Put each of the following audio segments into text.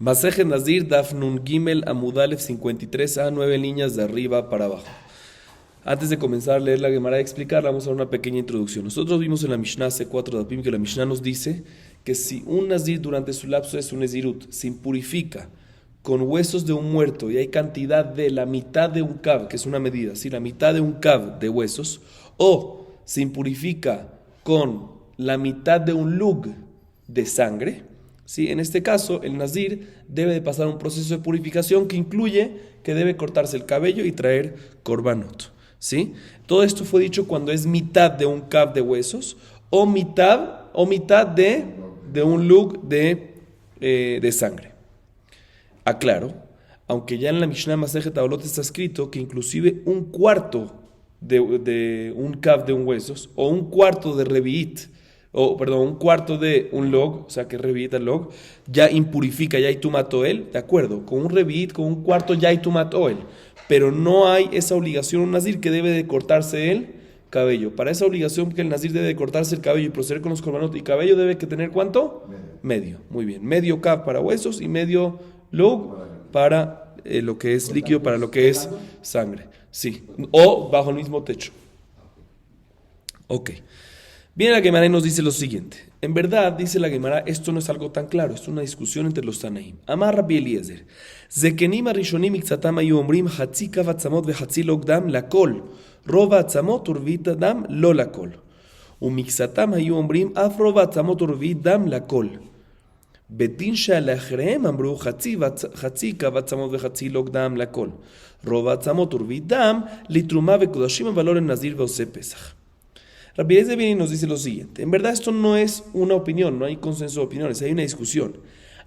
Maseje Nazir, Daf Nun Gimel, Amudalef 53a, 9 líneas de arriba para abajo. Antes de comenzar a leer la Gemara y explicarla, vamos a dar una pequeña introducción. Nosotros vimos en la Mishnah hace 4 dapim que la Mishnah nos dice que si un Nazir durante su lapso de su Nezirut se impurifica con huesos de un muerto y hay cantidad de la mitad de un kav, que es una medida, ¿sí? La mitad de un kav de huesos, o se impurifica con la mitad de un lug de sangre, ¿sí? En este caso, el Nazir debe de pasar un proceso de purificación que incluye que debe cortarse el cabello y traer korbanot, ¿sí? Todo esto fue dicho cuando es mitad de un kav de huesos o mitad de un lug de sangre. Aclaro, aunque ya en la Mishnah Masejet Tabolot está escrito que inclusive un cuarto de un kav de un huesos o un cuarto de reviit, un cuarto de un log, o sea que reviit el log, ya impurifica, ya hay tumat oel, de acuerdo, con un reviit, con un cuarto ya hay tumat oel, pero no hay esa obligación un nazir que debe de cortarse el cabello. Para esa obligación que el nazir debe de cortarse el cabello y proceder con los korbanot y cabello debe que tener ¿cuánto? Medio. Muy bien, medio kav para huesos y medio log para lo que es líquido, para lo que es sangre. Sí, o bajo el mismo techo. Ok. Viene la Gemara y nos dice lo siguiente. En verdad, dice la Gemara, esto no es algo tan claro, es una discusión entre los Tanaim. Amar Rabbi Eliezer, Zekenim arishonim ikzatam ayu omrim hatzi kav atzamot vehatzi log dam lakol, rova atzamot urvit dam lo lakol. Umikzatam ayu omrim af rova atzamot urvit dam lakol. בדין שלאחריהם אמרו חצי קו עצמות וחצי לוג דם לכל. רוב העצמות ורביעית דם לתרומה וקודשים אבל לא לנזיר ועושה פסח. Rabbi Eliezer viene y nos dice lo siguiente. En verdad esto no es una opinión, no hay consenso de opiniones, hay una discusión.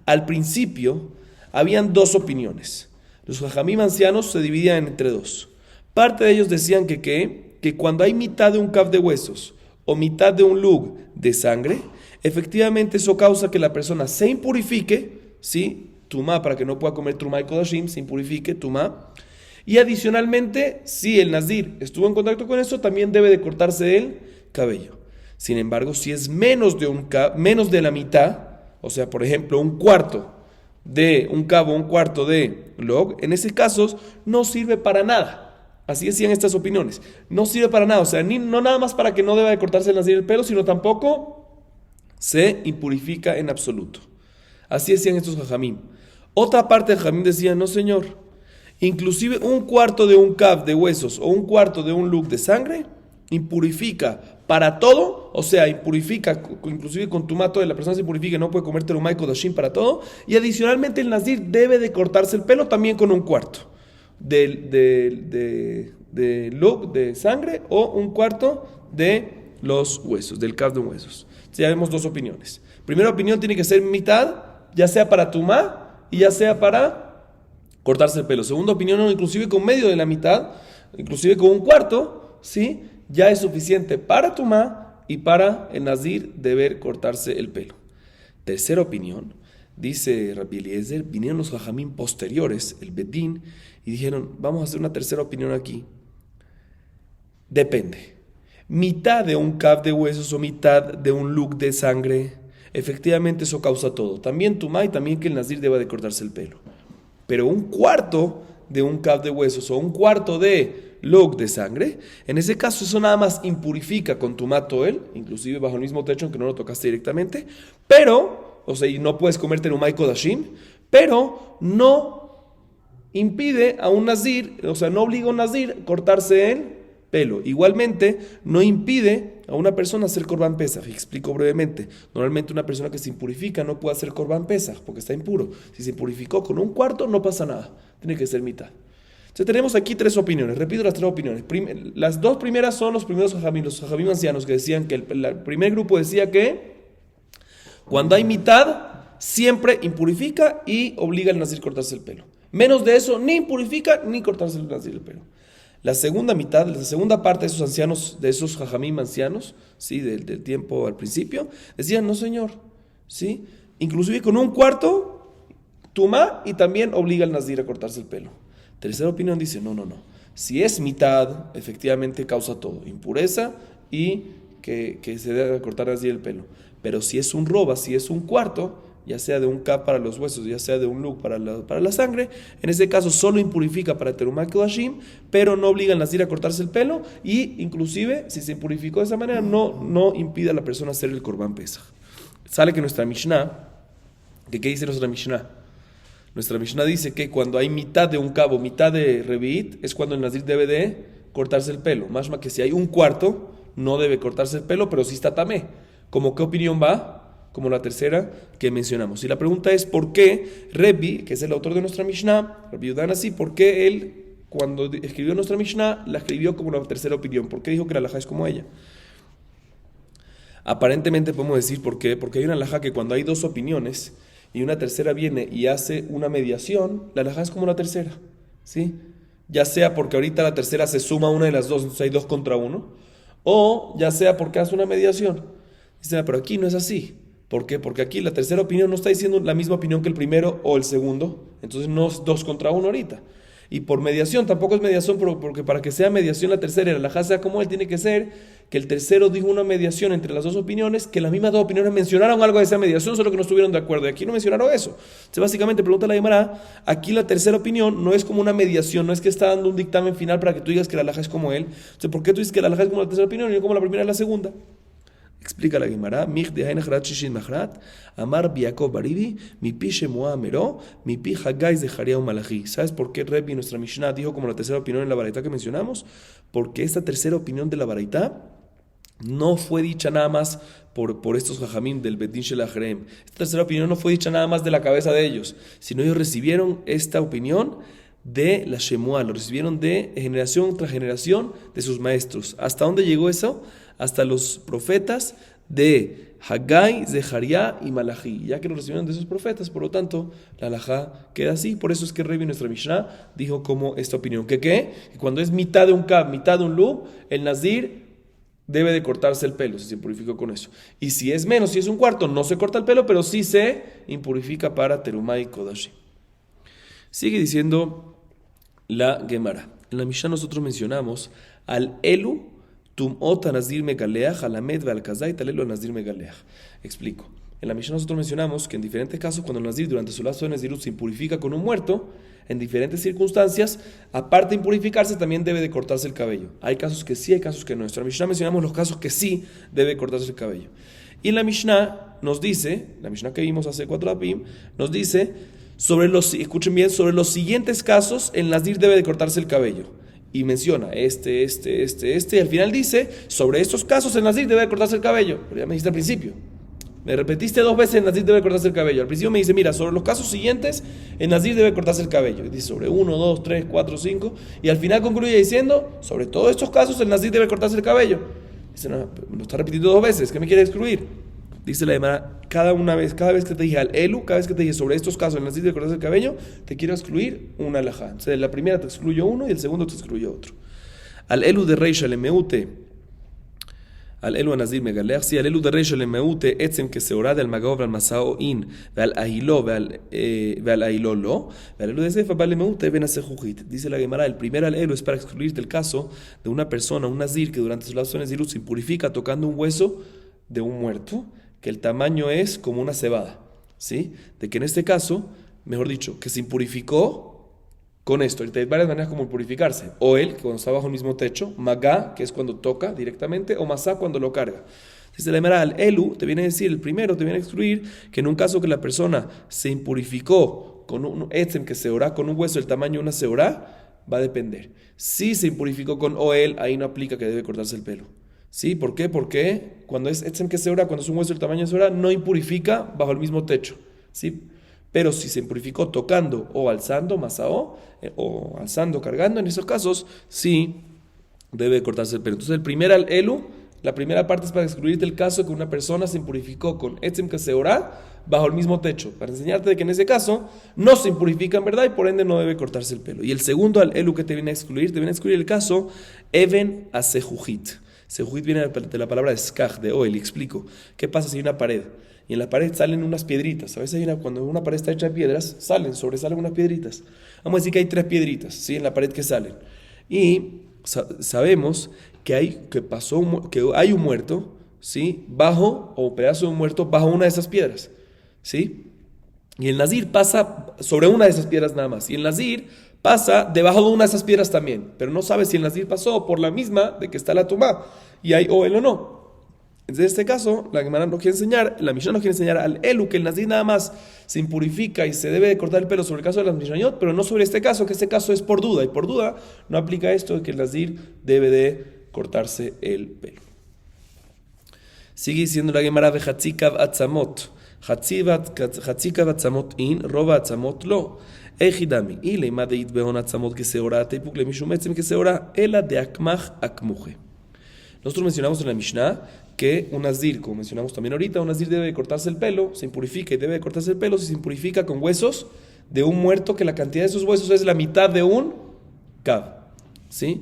Al principio habían dos opiniones. Los jajamim ancianos se dividían entre dos. Parte de ellos decían que cuando hay mitad de un kav de huesos o mitad de un lug de sangre, efectivamente eso causa que la persona se impurifique, ¿sí? Tumá, para que no pueda comer trumá y kodashim, se impurifique, tumá. Y adicionalmente, si el nazir estuvo en contacto con eso, también debe de cortarse el cabello. Sin embargo, si es menos de la mitad, o sea, por ejemplo, un cuarto de un cabo, un cuarto de log, en ese caso no sirve para nada. Así decían estas opiniones. No sirve para nada, o sea, no nada más para que no deba de cortarse el nazir el pelo, sino tampoco se impurifica en absoluto. Así decían estos jajamim. Otra parte de jajamim decía, no señor, inclusive un cuarto de un kav de huesos o un cuarto de un lug de sangre impurifica para todo, o sea, impurifica, inclusive con tumato de la persona se impurifica y no puede comer terumá y kodashim para todo, y adicionalmente el nazir debe de cortarse el pelo también con un cuarto de lug de sangre o un cuarto de los huesos, del kav de huesos. Ya vemos dos opiniones. Primera opinión tiene que ser mitad, ya sea para tumá y ya sea para cortarse el pelo. Segunda opinión, no, inclusive con medio de la mitad, inclusive con un cuarto, ¿sí? Ya es suficiente para tumá y para el nazir deber cortarse el pelo. Tercera opinión, dice Rabbi Eliezer, vinieron los jajamín posteriores, el bedín, y dijeron, vamos a hacer una tercera opinión aquí. Depende. Mitad de un kav de huesos o mitad de un lug de sangre, efectivamente eso causa todo. También tumá y también que el nazir deba de cortarse el pelo. Pero un cuarto de un kav de huesos o un cuarto de lug de sangre, en ese caso eso nada más impurifica con tumá toel, inclusive bajo el mismo techo aunque no lo tocaste directamente, pero, o sea, y no puedes comer terumá y kodashim, pero no impide a un nazir, o sea, no obliga a un nazir cortarse el pelo. Igualmente, no impide a una persona hacer Korban Pesach. Explico brevemente. Normalmente una persona que se impurifica no puede hacer Korban Pesach porque está impuro. Si se impurificó con un cuarto, no pasa nada. Tiene que ser mitad. Entonces tenemos aquí tres opiniones. Repito las tres opiniones. Las dos primeras son los primeros jajamim, los jajamim ancianos que decían que el primer grupo decía que cuando hay mitad, siempre impurifica y obliga al nazir a cortarse el pelo. Menos de eso, ni impurifica ni cortarse el nazir el pelo. La segunda mitad, la segunda parte de esos ancianos, de esos jajamim ancianos, ¿sí? del tiempo al principio, decían, no señor, ¿sí? Inclusive con un cuarto, tumá y también obliga al nazir a cortarse el pelo. Tercera opinión dice, no. Si es mitad, efectivamente causa todo, impureza y que se debe cortar así el pelo. Pero si es un roba, si es un cuarto, ya sea de un K para los huesos, ya sea de un Lug para la sangre, en ese caso solo impurifica para Terumá Kodashim, pero no obliga al Nazir a cortarse el pelo, y inclusive, si se impurificó de esa manera, no impide a la persona hacer el Korban Pesach. Sale que nuestra Mishnah, ¿qué dice nuestra Mishnah? Nuestra Mishnah dice que cuando hay mitad de un cabo, mitad de Revit, es cuando el Nazir debe de cortarse el pelo. Más que si hay un cuarto, no debe cortarse el pelo, pero sí está tamé. ¿Cómo qué opinión va? Como la tercera que mencionamos. Y la pregunta es, ¿por qué Rebbi, que es el autor de nuestra Mishnah, Rabbi Yehuda Hanassi, por qué él, cuando escribió nuestra Mishnah, la escribió como la tercera opinión? ¿Por qué dijo que la halajá es como ella? Aparentemente podemos decir por qué, porque hay una halajá que cuando hay dos opiniones y una tercera viene y hace una mediación, la halajá es como la tercera, ¿sí? Ya sea porque ahorita la tercera se suma a una de las dos, entonces hay 2 contra 1, o ya sea porque hace una mediación. Dice, pero aquí no es así. ¿Por qué? Porque aquí la tercera opinión no está diciendo la misma opinión que el primero o el segundo, entonces no es 2 contra 1 ahorita. Y por mediación, tampoco es mediación, porque para que sea mediación la tercera y la halajá sea como él, tiene que ser que el tercero dijo una mediación entre las dos opiniones, que las mismas dos opiniones mencionaron algo de esa mediación, solo que no estuvieron de acuerdo. Y aquí no mencionaron eso. Entonces, básicamente, pregunta la Gemara, aquí la tercera opinión no es como una mediación, no es que está dando un dictamen final para que tú digas que la halajá es como él. Entonces, ¿por qué tú dices que la halajá es como la tercera opinión y no como la primera y la segunda? Explica la Gemara, Amar Biakov Baribi, mi pi Shemuah Meró, mi pi Haggai Zeharia Malachi. ¿Sabes por qué Rebbi, nuestra Mishnah, dijo como la tercera opinión en la baraita que mencionamos? Porque esta tercera opinión de la baraita no fue dicha nada más por estos jajamim del Beit Din Shel Acharem. Esta tercera opinión no fue dicha nada más de la cabeza de ellos, sino ellos recibieron esta opinión de la Shemuah, lo recibieron de generación tras generación de sus maestros. ¿Hasta dónde llegó eso? Hasta los profetas de Haggai, Zeharia y Malachi, ya que lo recibieron de esos profetas, por lo tanto, la halajá queda así. Por eso es que Rebbi, nuestra Mishnah, dijo como esta opinión, que cuando es mitad de un Kab, mitad de un Lub, el Nazir debe de cortarse el pelo, si se impurificó con eso. Y si es menos, si es un cuarto, no se corta el pelo, pero sí se impurifica para Terumá y Kodashim. Sigue diciendo la Gemara. En la Mishnah nosotros mencionamos al Elu Tumot Nazir Megaleach, Alamed Vealkazai, Talelo Nazir Megaleach. Explico. En la Mishnah nosotros mencionamos que en diferentes casos, cuando el Nazir durante su lazo de Nazirut se impurifica con un muerto, en diferentes circunstancias, aparte de impurificarse, también debe de cortarse el cabello. Hay casos que sí, hay casos que no. En la Mishnah mencionamos los casos que sí debe cortarse el cabello. Y en la Mishnah nos dice, la Mishnah que vimos hace 4 apim, nos dice, escuchen bien, sobre los siguientes casos, el Nazir debe de cortarse el cabello. Y menciona y al final dice, sobre estos casos el Nazir debe cortarse el cabello. Pero ya me dijiste al principio. Me repetiste 2 veces el Nazir debe cortarse el cabello. Al principio me dice, mira, sobre los casos siguientes, el Nazir debe cortarse el cabello. Y dice sobre 1, 2, 3, 4, 5. Y al final concluye diciendo, sobre todos estos casos el Nazir debe cortarse el cabello. Dice, no, me lo está repitiendo 2 veces, ¿qué me quiere excluir? Dice la Gemara, cada vez que te dije al Elu, cada vez que te dije sobre estos casos el Nazir debe cortarse el cabello, te quiero excluir una halajá. Entonces, la primera te excluyo uno y el segundo te excluyo otro. Al Elu de Reisha le meute, al Elu a Nazir Megaleach, si al Elu de Reisha le meute, etzem que se ora del Magov al Masao in, al Ahilo, al Ahilo lo, al Elu de Sefa, vale meute, ven a Sejujit. Dice la Gemara, el primer al Elu es para excluirte el caso de una persona, un Nazir, que durante su lazo de Nazirut se impurifica tocando un hueso de un muerto, que el tamaño es como una cebada, ¿sí? De que en este caso, mejor dicho, que se impurificó con esto. Hay varias maneras como purificarse. O él, que cuando está bajo el mismo techo, magá, que es cuando toca directamente, o masá, cuando lo carga. Dice la Gemara, el Elu te viene a decir, el primero te viene a excluir que en un caso que la persona se impurificó con un etzem que se orá con un hueso del tamaño de una seorá, va a depender. Si se impurificó con oel, ahí no aplica que debe cortarse el pelo. ¿Sí? ¿Por qué? Porque cuando es etzem que seora, cuando es un hueso del tamaño de seora, no impurifica bajo el mismo techo. ¿Sí? Pero si se impurificó tocando o alzando, masao, o alzando, cargando, en esos casos, sí debe cortarse el pelo. Entonces, el primer al elu, la primera parte es para excluirte el caso que una persona se impurificó con etzem que seora bajo el mismo techo, para enseñarte de que en ese caso no se impurifica en verdad y por ende no debe cortarse el pelo. Y el segundo al elu que te viene a excluir el caso even a sejujit. Sejujit viene de la palabra skaj, de oel, y explico. ¿Qué pasa si hay una pared? Y en la pared salen unas piedritas. A veces cuando una pared está hecha de piedras, sobresalen unas piedritas. Vamos a decir que hay 3 piedritas, ¿sí? En la pared que salen. Y sabemos que hay un muerto, ¿sí? Bajo, o pedazo de un muerto, bajo una de esas piedras, ¿sí? Y el nazir pasa sobre una de esas piedras nada más. Y el nazir pasa debajo de una de esas piedras también. Pero no sabe si el nazir pasó por la misma de que está la tumá y hay oel o no. En este caso, la Gemara no quiere enseñar, la Mishnah no quiere enseñar al Elu que el nazir nada más se impurifica y se debe de cortar el pelo sobre el caso de las Mishnayot, pero no sobre este caso, que este caso es por duda. Y por duda no aplica esto de que el nazir debe de cortarse el pelo. Sigue diciendo la Gemara de Hatzikav Atzamot. Hatzikav Atzamot in, roba Atzamot lo. Ejidami. Y le madeit beon Atzamot que se ora, teipuk le mishumetzem que se ora, ela de akmach akmuje. Nosotros mencionamos en la Mishnah que un nazir, como mencionamos también ahorita, un nazir debe de cortarse el pelo, se impurifica y debe de cortarse el pelo si se impurifica con huesos de un muerto, que la cantidad de esos huesos es la mitad de un kav. ¿Sí?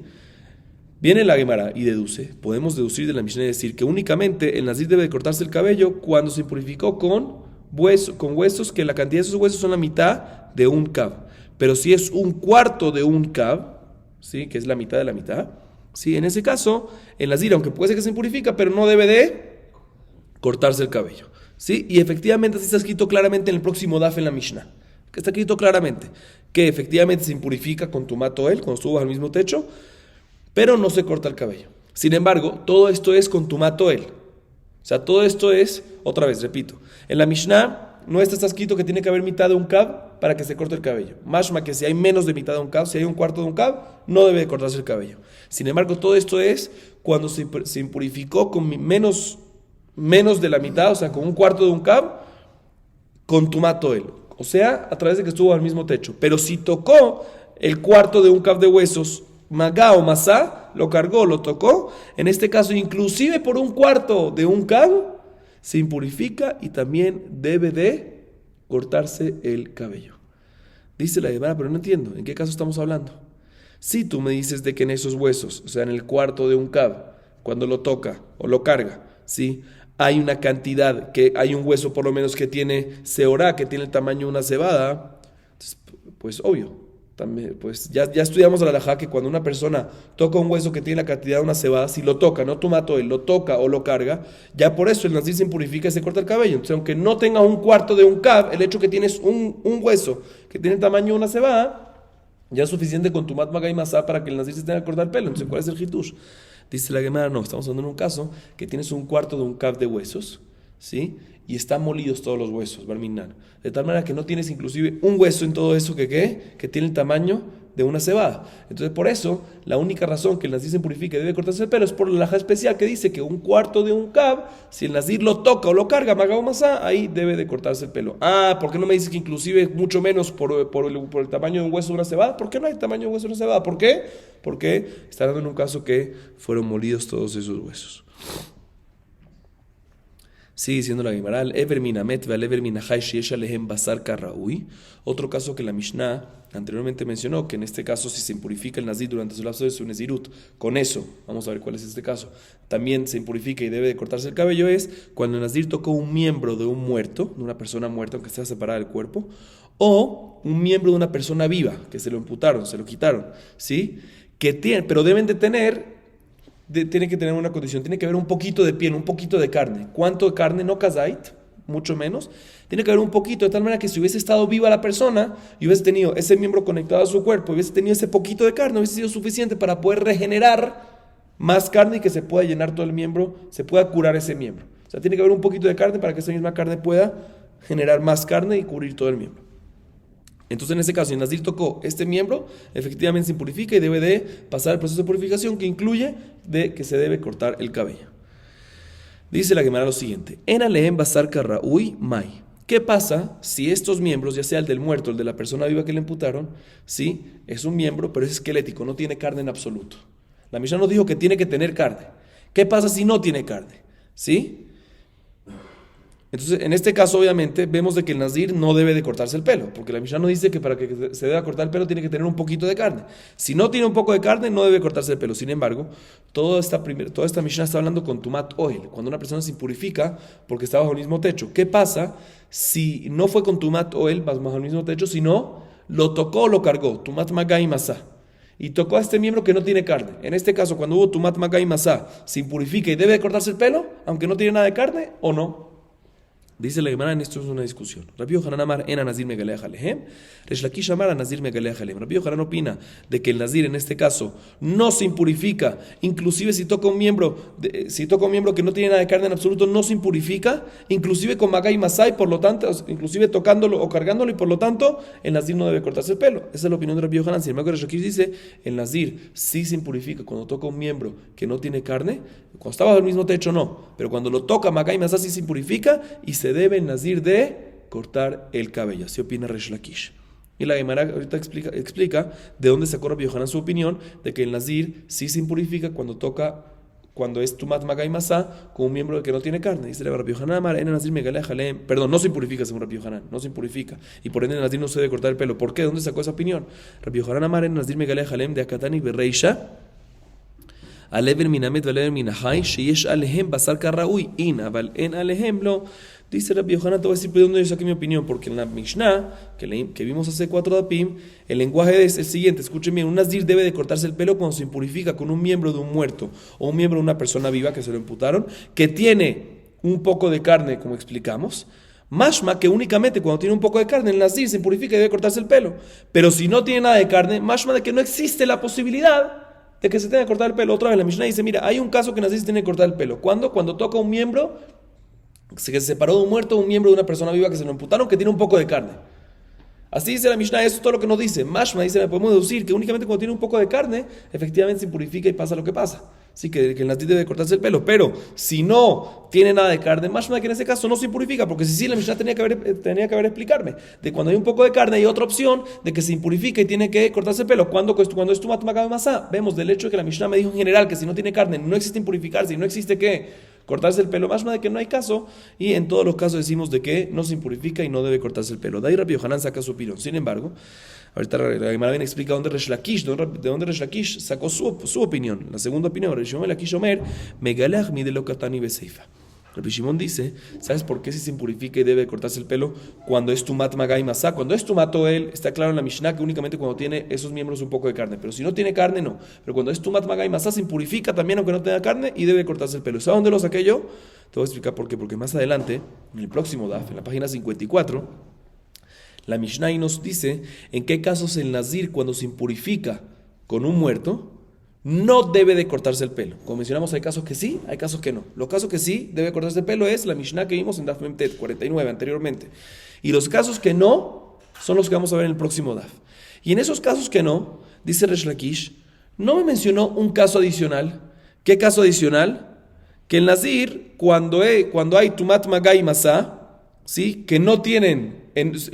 Viene la Gemara y deduce, podemos deducir de la Mishnah y decir que únicamente el nazir debe de cortarse el cabello cuando se impurificó con huesos, que la cantidad de esos huesos son la mitad de un kav. Pero si es un cuarto de un kav, ¿sí? Que es la mitad de la mitad, ¿sí? En ese caso, el nazir, aunque puede ser que se impurifica, pero no debe de cortarse el cabello, ¿sí? Y efectivamente así está escrito claramente en el próximo daf en la Mishnah, que está escrito claramente que efectivamente se impurifica con tumat oel cuando estuvo al mismo techo, pero no se corta el cabello. Sin embargo, todo esto es con tumat oel. O sea, todo esto es, otra vez, repito, en la Mishnah no está escrito que tiene que haber mitad de un kav para que se corte el cabello. Mashma que si hay menos de mitad de un kav, si hay un cuarto de un kav, no debe de cortarse el cabello. Sin embargo, todo esto es cuando se impurificó con menos de la mitad, o sea, con un cuarto de un kav, con tumat oel. O sea, a través de que estuvo al mismo techo. Pero si tocó el cuarto de un kav de huesos, magá o masá, lo cargó, lo tocó, en este caso, inclusive por un cuarto de un kav, se impurifica y también debe de cortarse el cabello. Dice la Gemara, pero no entiendo, ¿en qué caso estamos hablando? Si tú me dices de que en esos huesos, o sea, en el cuarto de un kav, cuando lo toca o lo carga, ¿sí? Hay una cantidad, que hay un hueso por lo menos que tiene seorá, que tiene el tamaño de una cebada, pues obvio. También, pues ya estudiamos la halajá que cuando una persona toca un hueso que tiene la cantidad de una cebada, si lo toca, no tumato él, lo toca o lo carga, ya por eso el nazir se impurifica y se corta el cabello. Entonces, aunque no tenga un cuarto de un kav, el hecho que tienes un hueso que tiene el tamaño de una cebada, ya es suficiente con tumat maga y masá para que el nazir se tenga que cortar el pelo. Entonces, ¿cuál es el hitush? Dice la Gemara, no, estamos hablando en un caso que tienes un cuarto de un kav de huesos, ¿sí? Y están molidos todos los huesos, barminan. De tal manera que no tienes inclusive un hueso en todo eso que tiene el tamaño de una cebada. Entonces, por eso, la única razón que el nazir se purifica y debe cortarse el pelo es por la halajá especial que dice que un cuarto de un kav, si el nazir lo toca o lo carga, maga o masá, ahí debe de cortarse el pelo. Ah, ¿por qué no me dices que inclusive mucho menos por el tamaño de un hueso de una cebada? ¿Por qué no hay tamaño de un hueso de una cebada? ¿Por qué? Porque está hablando en un caso que fueron molidos todos esos huesos. Sigue diciendo la Gemara, otro caso que la Mishnah anteriormente mencionó, que en este caso si se impurifica el nazir durante su lapso de su nezirut, con eso, vamos a ver cuál es este caso, también se impurifica y debe de cortarse el cabello, es cuando el nazir tocó un miembro de un muerto, de una persona muerta, aunque sea separada del cuerpo, o un miembro de una persona viva, que se lo amputaron, se lo quitaron, ¿sí? Pero deben de tener... tiene que tener una condición, tiene que haber un poquito de piel, un poquito de carne. ¿Cuánto de carne? No kazait, mucho menos. Tiene que haber un poquito, de tal manera que si hubiese estado viva la persona y hubiese tenido ese miembro conectado a su cuerpo, hubiese tenido ese poquito de carne, hubiese sido suficiente para poder regenerar más carne y que se pueda llenar todo el miembro, se pueda curar ese miembro. O sea, tiene que haber un poquito de carne para que esa misma carne pueda generar más carne y cubrir todo el miembro. Entonces, en este caso, si el nazir tocó este miembro, efectivamente se impurifica y debe de pasar el proceso de purificación que incluye de que se debe cortar el cabello. Dice la Gemara lo siguiente: En alehem basar karraui mai. ¿Qué pasa si estos miembros, ya sea el del muerto o el de la persona viva que le imputaron, sí, es un miembro, pero es esquelético, no tiene carne en absoluto? La Mishnah nos dijo que tiene que tener carne. ¿Qué pasa si no tiene carne? ¿Sí? Entonces, en este caso, obviamente, vemos de que el nazir no debe de cortarse el pelo, porque la Mishnah nos dice que para que se deba cortar el pelo tiene que tener un poquito de carne. Si no tiene un poco de carne, no debe cortarse el pelo. Sin embargo, toda esta Mishnah está hablando con tumat oil, cuando una persona se impurifica porque está bajo el mismo techo. ¿Qué pasa si no fue con tumat oil bajo el mismo techo, sino lo tocó o lo cargó? Tumat maga y masá. Y tocó a este miembro que no tiene carne. En este caso, cuando hubo tumat maga y masá, ¿se impurifica y debe de cortarse el pelo, aunque no tiene nada de carne o no? Dice la Gemara, en esto es una discusión. Rabbi Yohanan amar en Nazir Megaleach Alehem. Resh Lakish amar a Nazir Megaleach Alehem. Rabbi Yohanan opina de que el Nazir en este caso no se impurifica, inclusive si toca un miembro que no tiene nada de carne en absoluto, no se impurifica, inclusive con Magai Masai, por lo tanto, inclusive tocándolo o cargándolo, y por lo tanto, el Nazir no debe cortarse el pelo. Esa es la opinión de Rabbi Yohanan. Sin embargo, Resh Lakish dice, el Nazir sí se impurifica cuando toca un miembro que no tiene carne, cuando está bajo el mismo techo no, pero cuando lo toca Magai Masai sí se impurifica y se debe el Nazir de cortar el cabello. Así opina Resh Lakish. Y la Gemara ahorita explica de dónde sacó Rabbi Yohanan su opinión de que el Nazir sí se impurifica cuando es Tumat Magai Masá con un miembro que no tiene carne. Dice Rabbi Yohanan amar en Nazir Megaleach Alehem. Perdón, no se impurifica según Rabbi Yohanan, no se impurifica. Y por ende el Nazir no se debe cortar el pelo. ¿Por qué? ¿De dónde sacó esa opinión? Rabbi Yohanan amar en Nazir Megaleach Alehem de Akatani Bereisha. Alever minamet valever minahai, sheyesh alehem basar karraui, in, aval en alehem lo. Dice Rabbi Yohanan, te voy a decir de dónde yo saqué mi opinión, porque en la Mishnah, que vimos hace 4 dapim, el lenguaje es el siguiente, escuchen bien, un nazir debe de cortarse el pelo cuando se impurifica con un miembro de un muerto, o un miembro de una persona viva que se lo imputaron, que tiene un poco de carne, como explicamos, mashma que únicamente cuando tiene un poco de carne, el nazir se impurifica y debe cortarse el pelo, pero si no tiene nada de carne, mashma de que no existe la posibilidad de que se tenga que cortar el pelo. Otra vez la Mishnah dice, mira, hay un caso que el nazir se tiene que cortar el pelo. ¿Cuándo? Cuando toca un miembro que se separó de un muerto, un miembro de una persona viva que se lo imputaron, que tiene un poco de carne. Así dice la Mishnah, eso es todo lo que nos dice. Mashma dice, podemos deducir que únicamente cuando tiene un poco de carne, efectivamente se purifica y pasa lo que pasa. Así que el nazir debe cortarse el pelo. Pero si no tiene nada de carne, Mashma que en ese caso no se purifica, porque si sí, la Mishnah tenía que haber explicarme. De cuando hay un poco de carne hay otra opción de que se impurifica y tiene que cortarse el pelo. Cuando es Tumat Magai Masá, vemos del hecho de que la Mishnah me dijo en general que si no tiene carne no existe impurificarse y no existe que cortarse el pelo, más de que no hay caso, y en todos los casos decimos de que no se impurifica y no debe cortarse el pelo. De ahí Rabbi Yohanan saca su opinión. Sin embargo, ahorita la Gemara viene explica de dónde Resh Lakish sacó su opinión. La segunda opinión, Resh Lakish Omer, Megalach midelo katani beseifa. Rabbi Shimon dice, ¿sabes por qué si se impurifica y debe cortarse el pelo cuando es Tumat Magai Masá? Cuando es Tumat Oel, está claro en la Mishnah que únicamente cuando tiene esos miembros un poco de carne, pero si no tiene carne, no. Pero cuando es Tumat Magai Masá se impurifica también aunque no tenga carne y debe cortarse el pelo. ¿Sabes dónde lo saqué yo? Te voy a explicar por qué. Porque más adelante, en el próximo DAF, en la página 54, la Mishnah nos dice en qué casos el Nazir cuando se impurifica con un muerto no debe de cortarse el pelo. Como mencionamos, hay casos que sí, hay casos que no. Los casos que sí debe cortarse el pelo es la Mishnah que vimos en Daf Memtet 49 anteriormente. Y los casos que no son los que vamos a ver en el próximo Daf. Y en esos casos que no, dice Resh Lakish, no me mencionó un caso adicional. ¿Qué caso adicional? Que el Nazir, cuando hay Tumat Magai Masá, ¿sí? Que no tienen,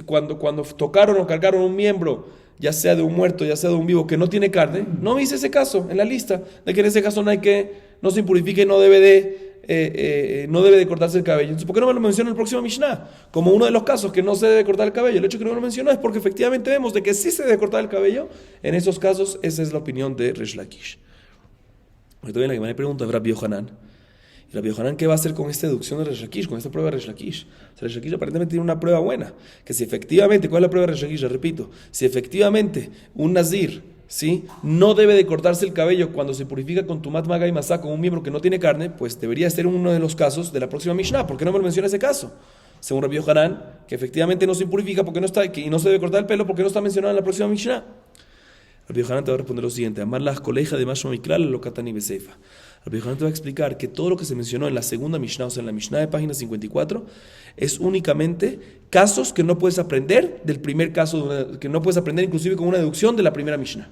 cuando tocaron o cargaron un miembro, ya sea de un muerto, ya sea de un vivo, que no tiene carne, no me hice ese caso en la lista, de que en ese caso no se impurifique, no debe de cortarse el cabello. Entonces, ¿por qué no me lo menciona en el próximo Mishnah? Como uno de los casos que no se debe cortar el cabello. El hecho que no me lo menciona es porque efectivamente vemos de que sí se debe cortar el cabello. En esos casos, esa es la opinión de Resh Lakish. Ahorita viene la que me pregunta de Rabbi Yohanan. Y Rabbi Yohanan, ¿qué va a hacer con esta deducción de Resh Lakish, con esta prueba de Resh Lakish? O sea, Resh Lakish aparentemente tiene una prueba buena, que si efectivamente, ¿cuál es la prueba de Resh Lakish? Repito, si efectivamente un Nazir, ¿sí?, no debe de cortarse el cabello cuando se purifica con Tumat Magai Masá, con un miembro que no tiene carne, pues debería ser uno de los casos de la próxima Mishnah. ¿Por qué no me lo menciona ese caso? Según Rabbi Yohanan, que efectivamente no se purifica porque no está, y no se debe cortar el pelo porque no está mencionado en la próxima Mishnah. Rabbi Yohanan te va a responder lo siguiente: Amar las colejas de Mashma Miklal lo katani beseifa. Rabbi Yohanan te va a explicar que todo lo que se mencionó en la segunda Mishnah, o sea, en la Mishnah de página 54, es únicamente casos que no puedes aprender del primer caso, que no puedes aprender inclusive con una deducción de la primera Mishnah.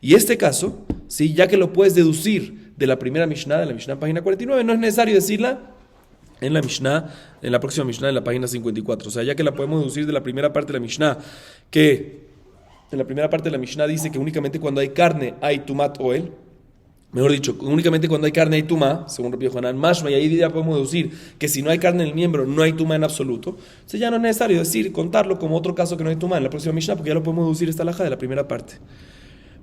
Y este caso, ¿sí?, ya que lo puedes deducir de la primera Mishnah, de la Mishnah página 49, no es necesario decirla en la Mishnah, en la próxima Mishnah, en la página 54. O sea, ya que la podemos deducir de la primera parte de la Mishnah, que en la primera parte de la Mishnah dice que únicamente cuando hay carne hay Tumat Oel. Mejor dicho, únicamente cuando hay carne hay Tumá, según Rabbi Yohanan Mashma, y ahí ya podemos deducir que si no hay carne en el miembro, no hay Tumá en absoluto. Entonces ya no es necesario contarlo como otro caso que no hay Tumá en la próxima Mishnah, porque ya lo podemos deducir esta alajá de la primera parte.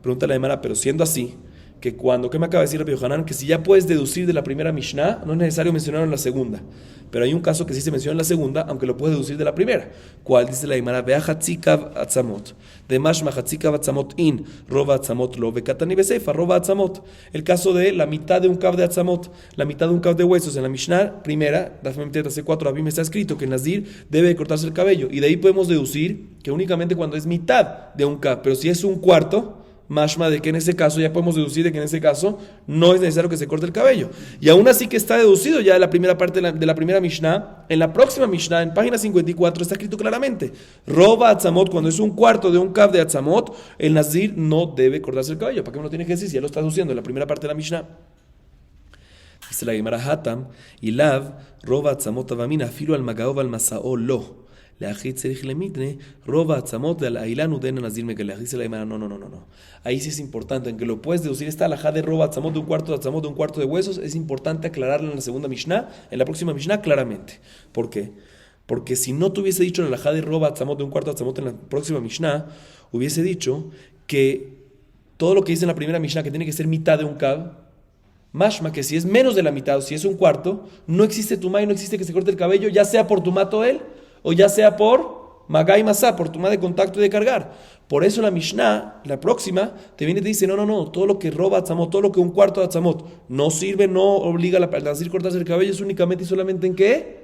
Pregunta la Gemara, pero siendo así, que cuando, ¿qué me acaba de decir Rabbi Yohanan? Que si ya puedes deducir de la primera Mishnah, no es necesario mencionarlo en la segunda. Pero hay un caso que sí se menciona en la segunda, aunque lo puedes deducir de la primera. ¿Cuál? Dice la Gemara, Vea Hatzikav Atzamot. De Mashma Hatzikav Atzamot in, Roba Atzamot lo Bekatani Beseifa, Roba Atzamot. El caso de la mitad de un kav de Atzamot, la mitad de un kav de huesos. En la Mishnah primera, Daf Memtet hace 4 Abim está escrito que el Nazir debe cortarse el cabello. Y de ahí podemos deducir que únicamente cuando es mitad de un kav, pero si es un cuarto, mashma de que en ese caso, ya podemos deducir de que en ese caso no es necesario que se corte el cabello. Y aún así que está deducido ya de la primera parte de la primera Mishnah, en la próxima Mishnah, en página 54, está escrito claramente, Roba Atzamot, cuando es un cuarto de un kav de Atzamot, el Nazir no debe cortarse el cabello. ¿Para qué me lo tiene que decir si ya lo está deduciendo en la primera parte de la Mishnah? Dice la Gemara Hatam, y Lav, Roba Atzamot Avamina, filo al Magaov al Masao lo. Dice la Gemara, no. Ahí sí es importante, aunque lo puedes deducir, esta alajá de roba atzamot de un cuarto de atzamot de un cuarto de huesos, es importante aclararla en la segunda Mishnah, en la próxima Mishnah claramente. ¿Por qué? Porque si no te hubiese dicho la alajá de roba atzamot de un cuarto de atzamot en la próxima Mishnah, hubiese dicho que todo lo que dice en la primera Mishnah, que tiene que ser mitad de un kav, mashma, que si es menos de la mitad, o si es un cuarto, no existe tumá y no existe que se corte el cabello, ya sea por tumato él, o ya sea por magá y masá, por tumá de contacto y de cargar. Por eso la Mishnah, la próxima, te viene y te dice, no, todo lo que roba atzamot, todo lo que un cuarto de atzamot no sirve, no obliga al nazir cortarse el cabello, es únicamente y solamente ¿en qué?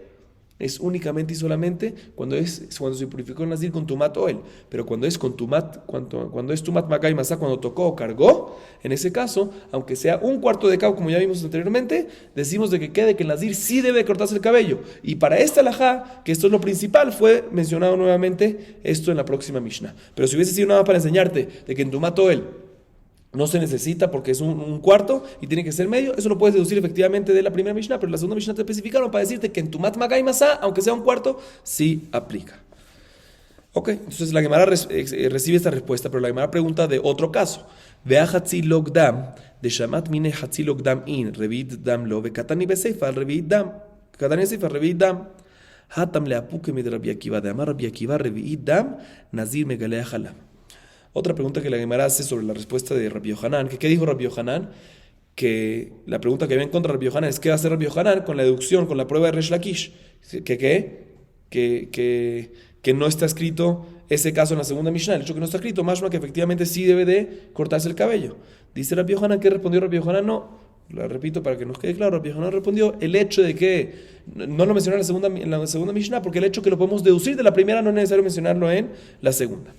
Es únicamente y solamente cuando se purificó el nazir con tumat oel. Pero cuando es con tumat, cuando es tumat magá y masá, cuando tocó o cargó, en ese caso, aunque sea un cuarto de cabo, como ya vimos anteriormente, decimos de que quede que el nazir sí debe cortarse el cabello. Y para esta alajá, que esto es lo principal, fue mencionado nuevamente esto en la próxima Mishnah. Pero si hubiese sido nada para enseñarte de que en tumat oel no se necesita porque es un cuarto y tiene que ser medio, eso lo puedes deducir efectivamente de la primera Mishnah, pero la segunda Mishnah te especificaron para decirte que en tumat magá y masá, aunque sea un cuarto, sí aplica. Ok, entonces la Gemara recibe esta respuesta, pero la Gemara pregunta de otro caso. Vea hatzi logdam, de shamat mine hatzi logdam in, revit dam lo, ve katani beseifa, revit dam, katani beseifa, revit dam, hatam le apuke de Rabbi Akiva, de amar Rabbi Akiva, revit dam, nazir megalea halam. Otra pregunta que la Gemara hace sobre la respuesta de Rabbi Yohanan, ¿qué dijo Rabbi Yohanan? Que la pregunta que viene contra Rabbi Yohanan es ¿qué va a hacer Rabbi Yohanan con la deducción, con la prueba de Resh Lakish? Que no está escrito ese caso en la segunda Mishnah, el hecho que no está escrito, mashma que efectivamente sí debe de cortarse el cabello. Dice Rabbi Yohanan, ¿qué respondió Rabbi Yohanan? No, la repito para que nos quede claro, Rabbi Yohanan respondió el hecho de que no lo mencionó en la segunda Mishnah, porque el hecho que lo podemos deducir de la primera no es necesario mencionarlo en la segunda.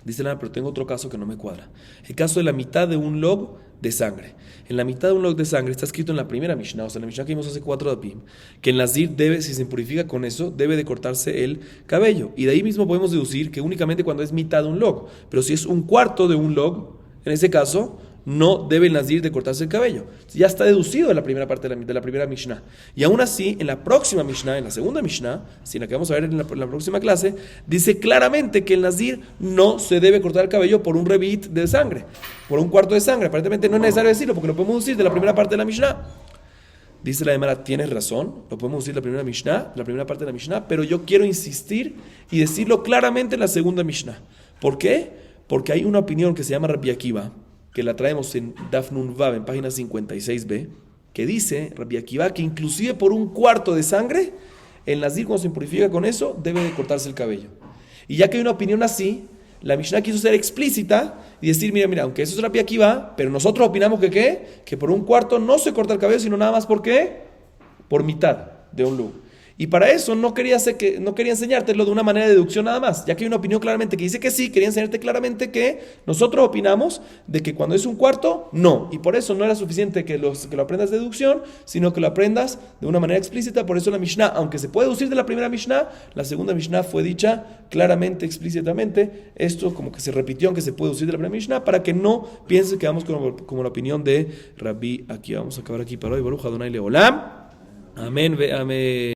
Dice nada, pero tengo otro caso que no me cuadra. El caso de la mitad de un log de sangre. En la mitad de un log de sangre está escrito en la primera Mishnah, o sea, en la Mishnah que vimos hace 4 dapim, que el nazir debe, si se purifica con eso, debe de cortarse el cabello. Y de ahí mismo podemos deducir que únicamente cuando es mitad de un log. Pero si es un cuarto de un log, en ese caso, no debe el nazir de cortarse el cabello. Ya está deducido de la primera parte de la primera Mishnah. Y aún así, en la próxima Mishnah, en la segunda Mishnah, si la que vamos a ver en la próxima clase, dice claramente que el nazir no se debe cortar el cabello por un revit de sangre, por un cuarto de sangre. Aparentemente no es necesario decirlo, porque lo podemos decir de la primera parte de la Mishnah. Dice la Gemara, tienes razón, lo podemos decir de la primera Mishnah, la primera parte de la Mishnah, pero yo quiero insistir y decirlo claramente en la segunda Mishnah. ¿Por qué? Porque hay una opinión que se llama Rabbi Akiva, que la traemos en Daf Nun Vav, en página 56b, que dice, Rabbi Akiva, que inclusive por un cuarto de sangre, el nazir cuando se purifica con eso, debe de cortarse el cabello. Y ya que hay una opinión así, la Mishnah quiso ser explícita y decir, mira, aunque eso es Rabbi Akiva, pero nosotros opinamos que ¿qué? Que por un cuarto no se corta el cabello, sino nada más ¿por qué? Por mitad de un lug. Y para eso no quería enseñártelo de una manera de deducción nada más, ya que hay una opinión claramente que dice que sí, quería enseñarte claramente que nosotros opinamos de que cuando es un cuarto, no. Y por eso no era suficiente que lo aprendas de deducción, sino que lo aprendas de una manera explícita. Por eso la Mishnah, aunque se puede deducir de la primera Mishnah, la segunda Mishnah fue dicha claramente, explícitamente. Esto como que se repitió, aunque se puede deducir de la primera Mishnah, para que no pienses que vamos como la opinión de Rabbi Akiva. Vamos a acabar aquí para hoy. Baruch Adonai Leolam. Amén ve amén.